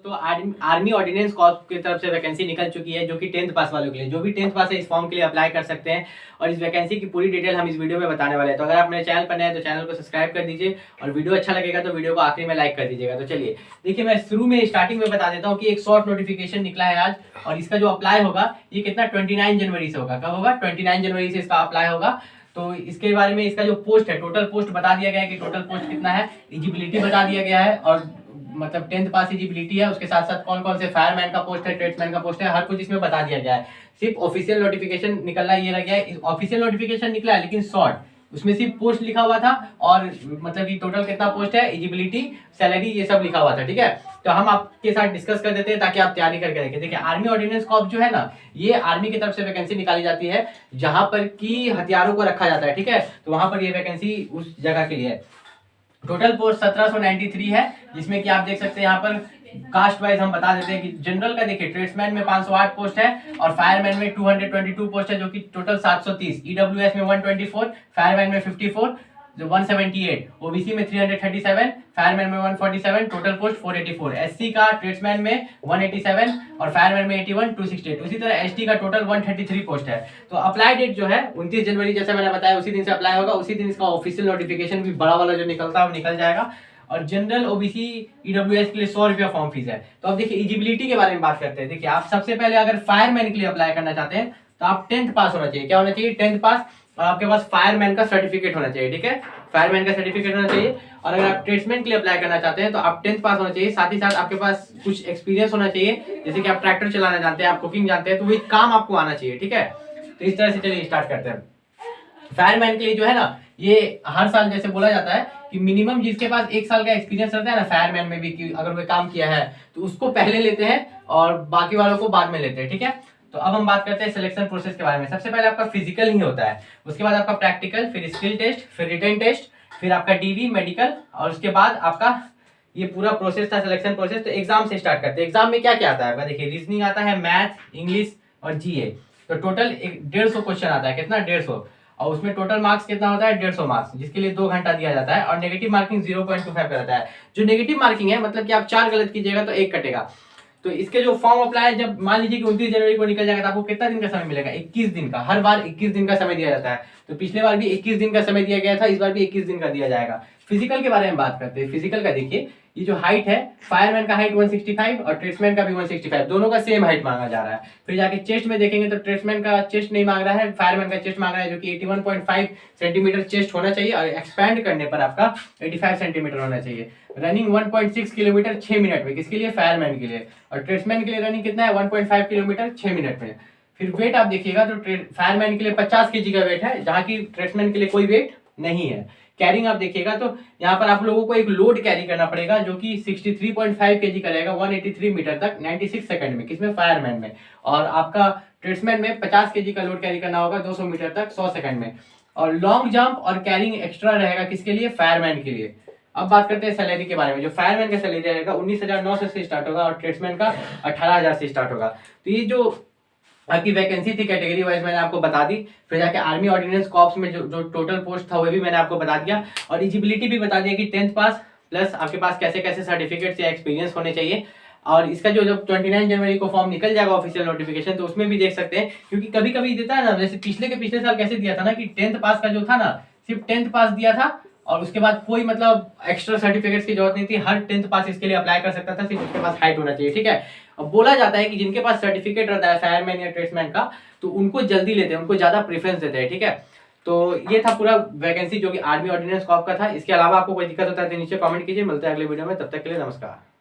दोस्तों army ordinance corps की तरफ से वैकेंसी निकल चुकी है जो कि 10th पास वालों के लिए, जो भी 10th पास है इस फॉर्म के लिए अप्लाई कर सकते हैं। और इस वैकेंसी की पूरी डिटेल हम इस वीडियो में बताने वाले हैं। तो अगर आप मेरे चैनल पर नए हैं तो चैनल को सब्सक्राइब कर दीजिए और वीडियो अच्छा लगेगा तो वीडियो को आखिरी में लाइक कर दीजिएगा। तो चलिए देखिए, मैं शुरू में स्टार्टिंग में बता देता हूँ कि एक शॉर्ट नोटिफिकेशन निकला है आज, और इसका जो अप्लाई होगा ये कितना 29 जनवरी से होगा। कब होगा? 29 जनवरी से इसका अप्लाई होगा। तो इसके बारे में इसका जो पोस्ट है, टोटल पोस्ट बता दिया गया है कि टोटल पोस्ट कितना है, एलिजिबिलिटी बता दिया गया है, और मतलब 10th पास एलिजिबिलिटी है, उसके साथ साथ कौन कौन से फायरमैन का पोस्ट है, ट्रेड्समैन का पोस्ट है, हर कुछ इसमें बता दिया गया है। सिर्फ ऑफिशियल नोटिफिकेशन निकलना ये रह गया है। ऑफिशियल नोटिफिकेशन निकला है लेकिन शॉर्ट, उसमें सिर्फ पोस्ट लिखा हुआ था और मतलब कि टोटल कितना पोस्ट है, एलिजिबिलिटी, सैलरी, ये सब लिखा हुआ था। ठीक है, तो हम आपके साथ डिस्कस कर देते हैं ताकि आप तैयारी करके रखें। देखिए, आर्मी ऑर्डिनेंस कॉर्प्स जो है ना, ये आर्मी की तरफ से वैकेंसी निकाली जाती है जहां पर की हथियारों को रखा जाता है। ठीक है, तो वहां पर ये वैकेंसी उस जगह के लिए है। टोटल पोस्ट 1793 है, जिसमें कि आप देख सकते हैं यहाँ पर कास्ट वाइज हम बता देते हैं कि जनरल का देखिए, ट्रेड्समैन में 508 पोस्ट है और फायरमैन में 222 पोस्ट है, जो कि टोटल 730, ईडब्ल्यूएस में 124, फायरमैन में 54, जो 178, ओबीसी में 337, फायरमैन में 147, टोटल पोस्ट 484, एससी का ट्रेड्समैन में 187 और फायरमैन में 81, 268। उसी तरह एसटी का टोटल 133 पोस्ट है। तो अप्लाई डेट जो है 29 जनवरी, जैसे मैंने बताया उसी दिन से अप्लाई होगा, उसी दिन इसका ऑफिशियल नोटिफिकेशन भी बड़ा वाला जो निकलता है वो निकल जाएगा। और जनरल, ओबीसी, ईडब्ल्यूएस के लिए 100 रुपया फॉर्म फीस है। तो अब देखिए एलिजिबिलिटी के बारे में बात करते हैं। देखिए, आप सबसे पहले अगर फायरमैन के लिए अप्लाई करना चाहते हैं तो आप 10th पास होना चाहिए। क्या होना चाहिए? 10th पास, और आपके पास फायरमैन का सर्टिफिकेट होना चाहिए। ठीक है, फायरमैन का सर्टिफिकेट होना चाहिए। और अगर आप ट्रेड्समैन के लिए अप्लाई करना चाहते हैं तो आप 10th पास होना चाहिए, साथ ही साथ आपके पास कुछ एक्सपीरियंस होना चाहिए, जैसे कि आप ट्रैक्टर चलाना जानते हैं, आप कुकिंग जानते हैं, तो वही काम आपको आना चाहिए। ठीक है, तो इस तरह से चलिए स्टार्ट करते हैं। फायरमैन के लिए जो है ना, ये हर साल जैसे बोला जाता है कि मिनिमम जिसके पास 1 साल का एक्सपीरियंस रहता है ना फायरमैन में भी, कि अगर वो काम किया है तो उसको पहले लेते हैं और बाकी वालों को बाद में लेते हैं। ठीक है, तो अब हम बात करते हैं सिलेक्शन प्रोसेस के बारे में। सबसे पहले आपका फिजिकल ही होता है, उसके बाद आपका प्रैक्टिकल, फिर स्किल टेस्ट, फिर रिटन टेस्ट, फिर आपका डीवी मेडिकल, और उसके बाद आपका ये पूरा प्रोसेस था, सिलेक्शन प्रोसेस। तो एग्जाम से स्टार्ट करते हैं। एग्जाम में क्या क्या आता है? देखिए, रीजनिंग आता है, मैथ, इंग्लिश और जीए। तो टोटल 150 क्वेश्चन आता है। कितना? 150। और उसमें टोटल मार्क्स कितना होता है? 150 मार्क्स, जिसके लिए 2 घंटा दिया जाता है। और नेगेटिव मार्किंग 0.25 का रहता है। जो नेगेटिव मार्किंग है मतलब कि आप 4 गलत कीजिएगा तो 1 कटेगा। तो इसके जो फॉर्म अप्लाई, जब मान लीजिए कि 29 जनवरी को निकल जाएगा तो आपको कितना दिन का समय मिलेगा? 21 दिन का। हर बार 21 दिन का समय दिया जाता है। तो पिछले बार भी 21 दिन का समय दिया गया था, इस बार भी 21 दिन का दिया जाएगा। फिजिकल के बारे में बात करते हैं। फिजिकल का देखिए, ये जो हाइट है, फायरमैन का हाइट 165 और ट्रेड्समैन का भी 165, दोनों का सेम हाइट मांगा जा रहा है। फिर जाके चेस्ट में देखेंगे तो ट्रेड्समैन का चेस्ट नहीं मांग रहा है, फायरमैन का चेस्ट मांग रहा है, जो कि 81.5 सेंटीमीटर चेस्ट होना चाहिए, और एक्सपैंड करने पर आपका 85 सेंटीमीटर होना चाहिए। रनिंग 1.6 किलोमीटर 6 मिनट में, किसके लिए? फायरमैन के लिए। और ट्रेड्समैन के लिए रनिंग कितना है? 1.5 किलोमीटर 6 मिनट में। फिर वेट आप देखिएगा तो फायरमैन के लिए 50 केजी का वेट है, जहाँ की ट्रेड्समैन के लिए कोई वेट नहीं है। कैरिंग आप देखिएगा तो यहाँ पर आप लोगों को एक लोड कैरी करना पड़ेगा, जो कि 63.5 केजी का रहेगा, 183 मीटर तक 96 सेकंड में। किसमें? फायरमैन में। और आपका ट्रेड्समैन में 50 केजी का लोड कैरी करना होगा 200 मीटर तक 100 सेकंड में। और लॉन्ग जंप और कैरिंग एक्स्ट्रा रहेगा, किसके लिए? फायरमैन के लिए। अब बात करते हैं सैलरी के बारे में। जो फायरमैन का सैलरी रहेगा 19,900 से स्टार्ट होगा और ट्रेड्समैन का 18,000 से स्टार्ट होगा। तो ये जो आपकी वैकेंसी थी कैटेगरी वाइज मैंने आपको बता दी। फिर जाके आर्मी ऑर्डिनेंस कॉर्प्स में जो टोटल पोस्ट था वो भी मैंने आपको बता दिया, और एलिजिबिलिटी भी बता दिया कि 10th पास प्लस आपके पास कैसे कैसे सर्टिफिकेट्स या एक्सपीरियंस होने चाहिए। और इसका जो जब 29 जनवरी को फॉर्म निकल जाएगा ऑफिशियल नोटिफिकेशन, तो उसमें भी देख सकते हैं, क्योंकि कभी कभी देता है ना, जैसे पिछले साल कैसे दिया था ना कि 10th पास का जो था ना, सिर्फ 10th पास दिया था और उसके बाद कोई मतलब एक्स्ट्रा सर्टिफिकेट्स की जरूरत नहीं थी। हर 10th पास इसके लिए अप्लाई कर सकता था, सिर्फ उसके पास हाइट होना चाहिए। ठीक है, अब बोला जाता है कि जिनके पास सर्टिफिकेट रहता है फायरमैन या ट्रेड्समैन का, तो उनको जल्दी लेते हैं, उनको ज्यादा प्रेफरेंस देते हैं। ठीक है, तो ये था पूरा वैकेंसी जो कि आर्मी ऑर्डिनेंस कॉर्प का था। इसके अलावा आपको कोई दिक्कत होता है तो नीचे कमेंट कीजिए। मिलते हैं अगले वीडियो में, तब तक के लिए नमस्कार।